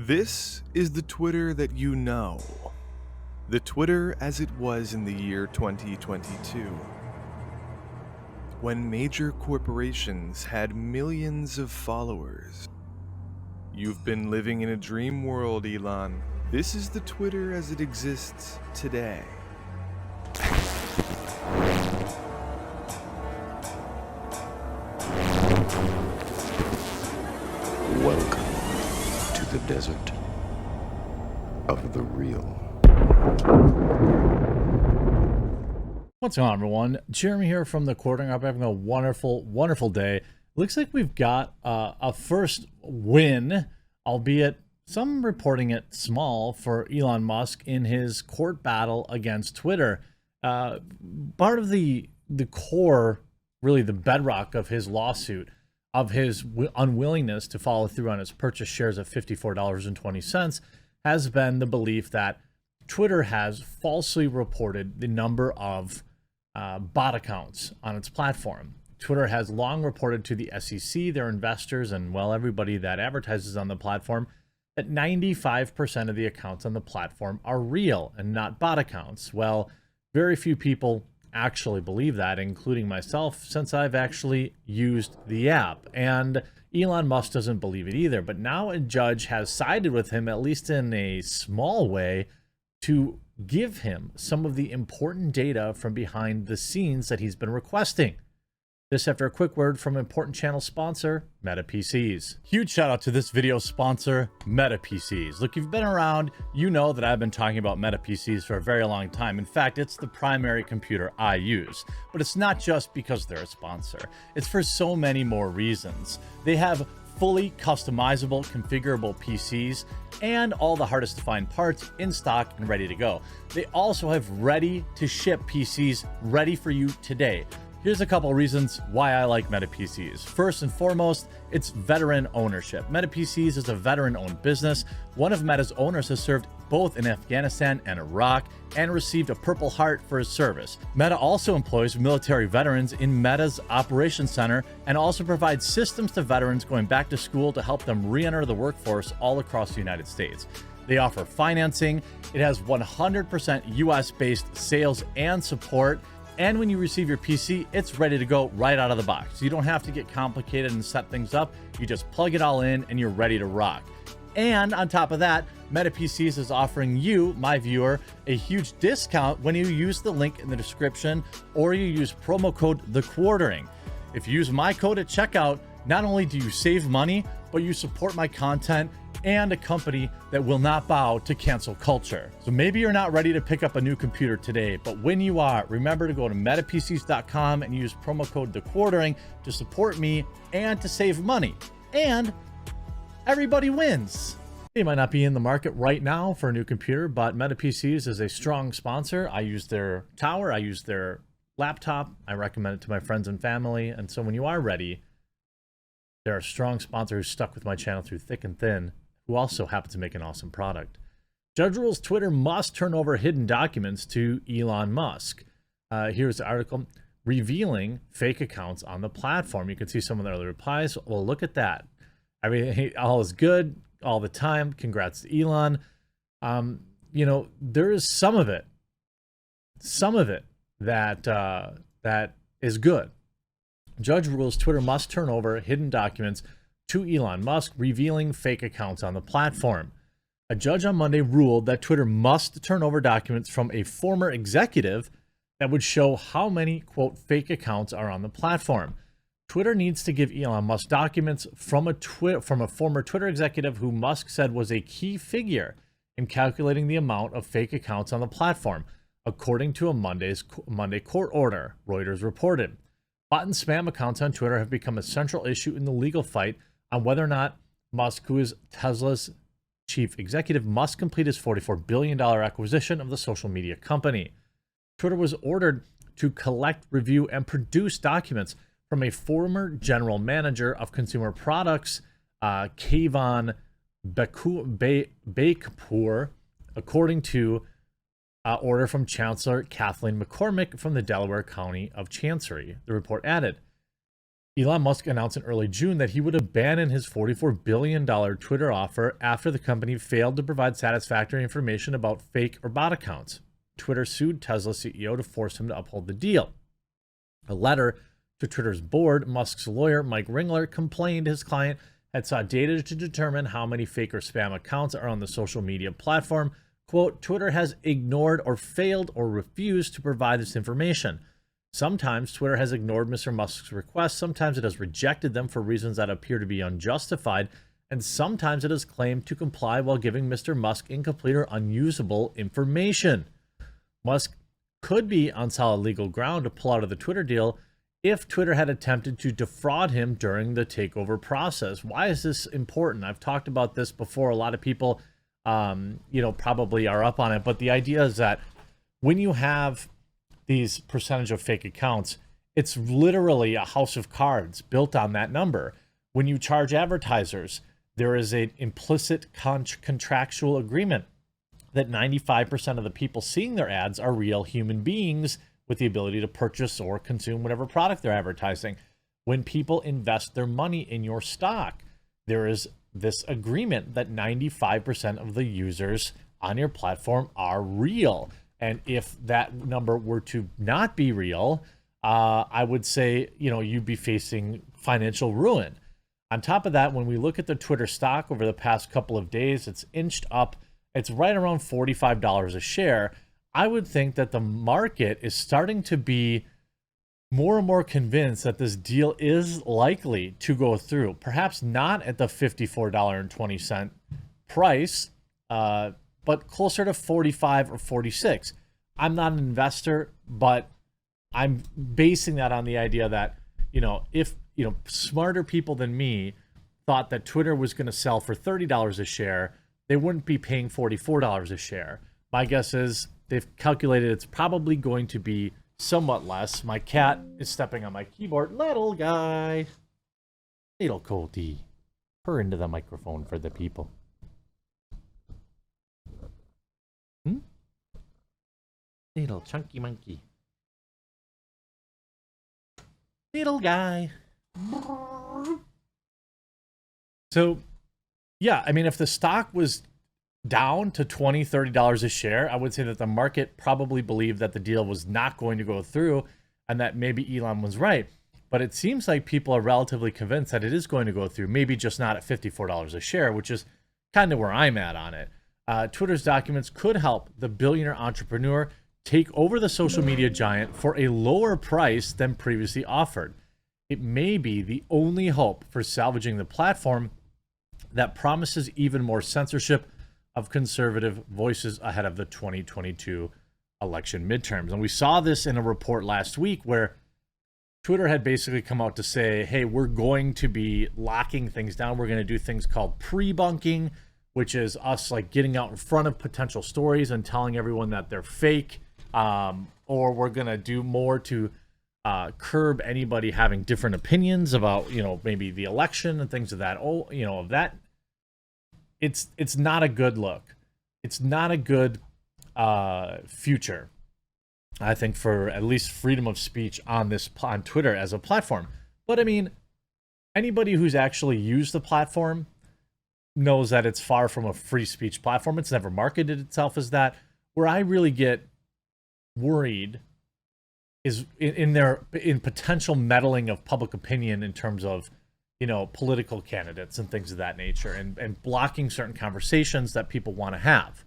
This is the Twitter that you know. The Twitter as it was in the year 2022. When major corporations had millions of followers. You've been living in a dream world, Elon. This is the Twitter as it exists today. Welcome to the desert of the real. What's going on, everyone? Jeremy here from the Quartering Up. Having a wonderful day. Looks like we've got a first win, albeit some reporting it small, for Elon Musk in his court battle against Twitter. Part of the core, really the bedrock of his lawsuit, of his unwillingness to follow through on his purchase shares at $54.20, has been the belief that Twitter has falsely reported the number of bot accounts on its platform. Twitter has long reported to the SEC, their investors, and, well, everybody that advertises on the platform, that 95% of the accounts on the platform are real and not bot accounts. Well, very few people actually believe that, including myself, since I've actually used the app. And Elon Musk doesn't believe it either. But now a judge has sided with him, at least in a small way, to give him some of the important data from behind the scenes that he's been requesting. This after a quick word from important channel sponsor, Meta PCs. Huge shout out to this video sponsor, Meta PCs. Look, you've been around, you know that I've been talking about Meta PCs for a very long time. In fact, it's the primary computer I use. But it's not just because they're a sponsor. It's for so many more reasons. They have fully customizable, configurable PCs and all the hardest to find parts in stock and ready to go. They also have ready to ship PCs ready for you today. Here's a couple of reasons why I like Meta PCs. First and foremost, it's veteran ownership. Meta PCs is a veteran-owned business. One of Meta's owners has served both in Afghanistan and Iraq and received a Purple Heart for his service. Meta also employs military veterans in Meta's operations center and also provides systems to veterans going back to school to help them re-enter the workforce all across the United States. They offer financing. It has 100% US-based sales and support. And when you receive your PC, it's ready to go right out of the box. You don't have to get complicated and set things up. You just plug it all in and you're ready to rock. And on top of that, Meta PCs is offering you, my viewer, a huge discount when you use the link in the description or you use promo code TheQuartering. If you use my code at checkout, not only do you save money, but you support my content and a company that will not bow to cancel culture. So maybe you're not ready to pick up a new computer today, but when you are, remember to go to metapcs.com and use promo code TheQuartering to support me and to save money. And everybody wins. You might not be in the market right now for a new computer, but Meta PCs is a strong sponsor. I use their tower, I use their laptop, I recommend it to my friends and family. And so when you are ready, they're a strong sponsor who's stuck with my channel through thick and thin, who also happen to make an awesome product. Judge rules Twitter must turn over hidden documents to Elon Musk. Here's the article revealing fake accounts on the platform. You can see some of the early replies. Well, look at that. I mean, all is good all the time. Congrats to Elon. You know, there is some of it that is good. Judge rules Twitter must turn over hidden documents to Elon Musk, revealing fake accounts on the platform. A judge on Monday ruled that Twitter must turn over documents from a former executive that would show how many, quote, fake accounts are on the platform. Twitter needs to give Elon Musk documents from a former Twitter executive who Musk said was a key figure in calculating the amount of fake accounts on the platform, according to a Monday court order, Reuters reported. Bot and spam accounts on Twitter have become a central issue in the legal fight on whether or not Musk, who is Tesla's chief executive, must complete his $44 billion acquisition of the social media company. Twitter was ordered to collect, review, and produce documents from a former general manager of consumer products, Kayvon Bakpour, according to order from Chancellor Kathleen McCormick from the Delaware County of Chancery. The report added, Elon Musk announced in early June that he would abandon his $44 billion Twitter offer after the company failed to provide satisfactory information about fake or bot accounts. Twitter sued Tesla CEO to force him to uphold the deal. A letter to Twitter's board, Musk's lawyer, Mike Ringler, complained his client had sought data to determine how many fake or spam accounts are on the social media platform. Quote, Twitter has ignored or failed or refused to provide this information. Sometimes Twitter has ignored Mr. Musk's requests, sometimes it has rejected them for reasons that appear to be unjustified, and sometimes it has claimed to comply while giving Mr. Musk incomplete or unusable information. Musk could be on solid legal ground to pull out of the Twitter deal if Twitter had attempted to defraud him during the takeover process. Why is this important? I've talked about this before. A lot of people, probably are up on it, but the idea is that when you have these percentage of fake accounts, it's literally a house of cards built on that number. When you charge advertisers, there is an implicit contractual agreement that 95% of the people seeing their ads are real human beings with the ability to purchase or consume whatever product they're advertising. When people invest their money in your stock, there is this agreement that 95% of the users on your platform are real. And if that number were to not be real, I would say, you'd be facing financial ruin. On top of that, when we look at the Twitter stock over the past couple of days, it's inched up. It's right around $45 a share. I would think that the market is starting to be more and more convinced that this deal is likely to go through. Perhaps not at the $54.20 price, but closer to 45 or 46. I'm not an investor, but I'm basing that on the idea that, if, smarter people than me thought that Twitter was going to sell for $30 a share, they wouldn't be paying $44 a share. My guess is they've calculated it's probably going to be somewhat less. My cat is stepping on my keyboard. Little guy. Little Cody. Purr into the microphone for the people. Little chunky monkey. Little guy. So, yeah, I mean, if the stock was down to $20, $30 a share, I would say that the market probably believed that the deal was not going to go through and that maybe Elon was right. But it seems like people are relatively convinced that it is going to go through, maybe just not at $54 a share, which is kind of where I'm at on it. Twitter's documents could help the billionaire entrepreneur take over the social media giant for a lower price than previously offered. It may be the only hope for salvaging the platform that promises even more censorship of conservative voices ahead of the 2022 election midterms. And we saw this in a report last week where Twitter had basically come out to say, hey, we're going to be locking things down. We're going to do things called pre-bunking, which is us like getting out in front of potential stories and telling everyone that they're fake. Or we're going to do more to curb anybody having different opinions about, maybe the election and things of that. It's not a good look. It's not a good future, I think, for at least freedom of speech on Twitter as a platform. But I mean, anybody who's actually used the platform knows that it's far from a free speech platform. It's never marketed itself as that. Where I really get worried is in potential meddling of public opinion in terms of, political candidates and things of that nature, and blocking certain conversations that people want to have.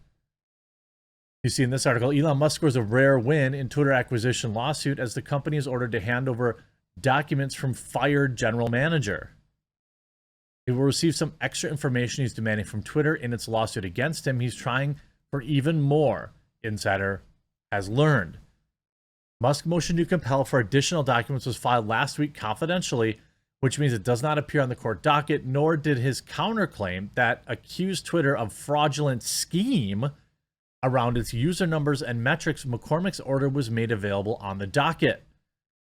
You see in this article, Elon Musk scores a rare win in Twitter acquisition lawsuit as the company is ordered to hand over documents from fired general manager. He will receive some extra information he's demanding from Twitter in its lawsuit against him. He's trying for even more, Insider has learned. Musk's motion to compel for additional documents was filed last week confidentially, which means it does not appear on the court docket, nor did his counterclaim that accused Twitter of fraudulent scheme around its user numbers and metrics. McCormick's order was made available on the docket.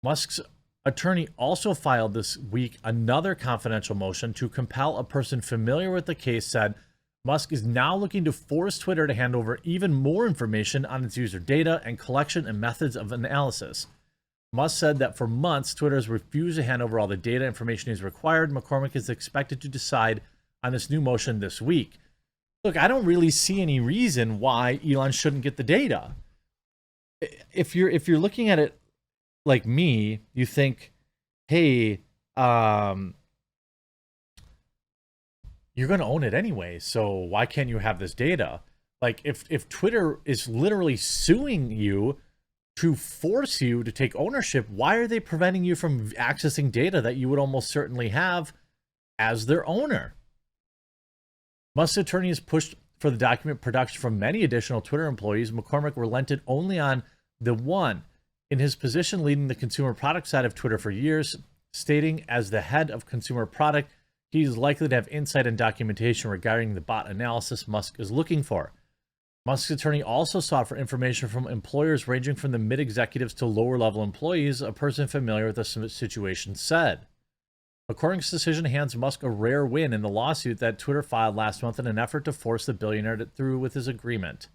Musk's attorney also filed this week another confidential motion to compel. A person familiar with the case said Musk is now looking to force Twitter to hand over even more information on its user data and collection and methods of analysis. Musk said that for months, Twitter has refused to hand over all the data information he's required. McCormick is expected to decide on this new motion this week. Look, I don't really see any reason why Elon shouldn't get the data. If you're looking at it like me, you think, hey, you're going to own it anyway, so why can't you have this data? Like, if Twitter is literally suing you to force you to take ownership, why are they preventing you from accessing data that you would almost certainly have as their owner? Musk's attorney has pushed for the document production from many additional Twitter employees. McCormick relented only on the one. In his position leading the consumer product side of Twitter for years, stating as the head of consumer product, he's likely to have insight and documentation regarding the bot analysis Musk is looking for. Musk's attorney also sought for information from employers ranging from the mid-executives to lower-level employees, a person familiar with the situation said. McCormick's decision hands Musk a rare win in the lawsuit that Twitter filed last month in an effort to force the billionaire through with his agreement.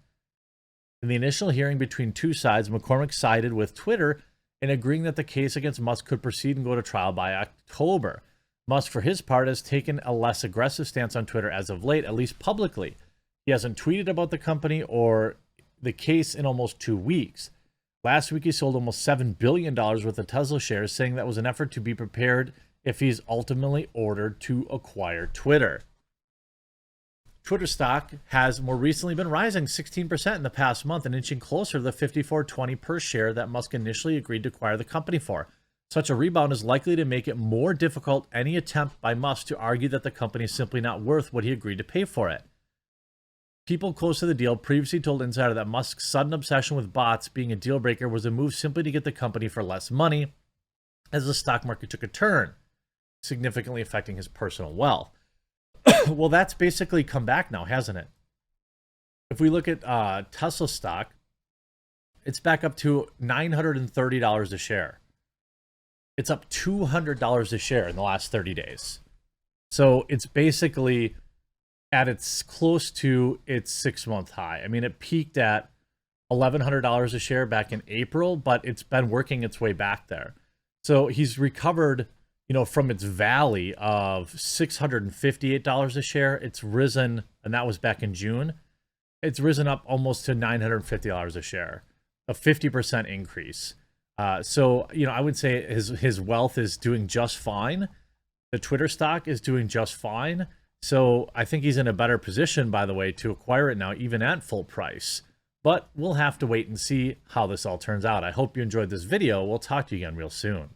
In the initial hearing between two sides, McCormick sided with Twitter in agreeing that the case against Musk could proceed and go to trial by October. Musk, for his part, has taken a less aggressive stance on Twitter as of late, at least publicly. He hasn't tweeted about the company or the case in almost 2 weeks. Last week, he sold almost $7 billion worth of Tesla shares, saying that was an effort to be prepared if he's ultimately ordered to acquire Twitter. Twitter stock has more recently been rising 16% in the past month and inching closer to the $54.20 per share that Musk initially agreed to acquire the company for. Such a rebound is likely to make it more difficult any attempt by Musk to argue that the company is simply not worth what he agreed to pay for it. People close to the deal previously told Insider that Musk's sudden obsession with bots being a deal breaker was a move simply to get the company for less money as the stock market took a turn, significantly affecting his personal wealth. Well, that's basically come back now, hasn't it? If we look at Tesla stock, it's back up to $930 a share. It's up $200 a share in the last 30 days. So it's basically at its close to its 6-month high. I mean, it peaked at $1,100 a share back in April, but it's been working its way back there. So he's recovered, from its valley of $658 a share. It's risen, and that was back in June. It's risen up almost to $950 a share, a 50% increase. So, I would say his wealth is doing just fine. The Twitter stock is doing just fine. So I think he's in a better position, by the way, to acquire it now, even at full price. But we'll have to wait and see how this all turns out. I hope you enjoyed this video. We'll talk to you again real soon.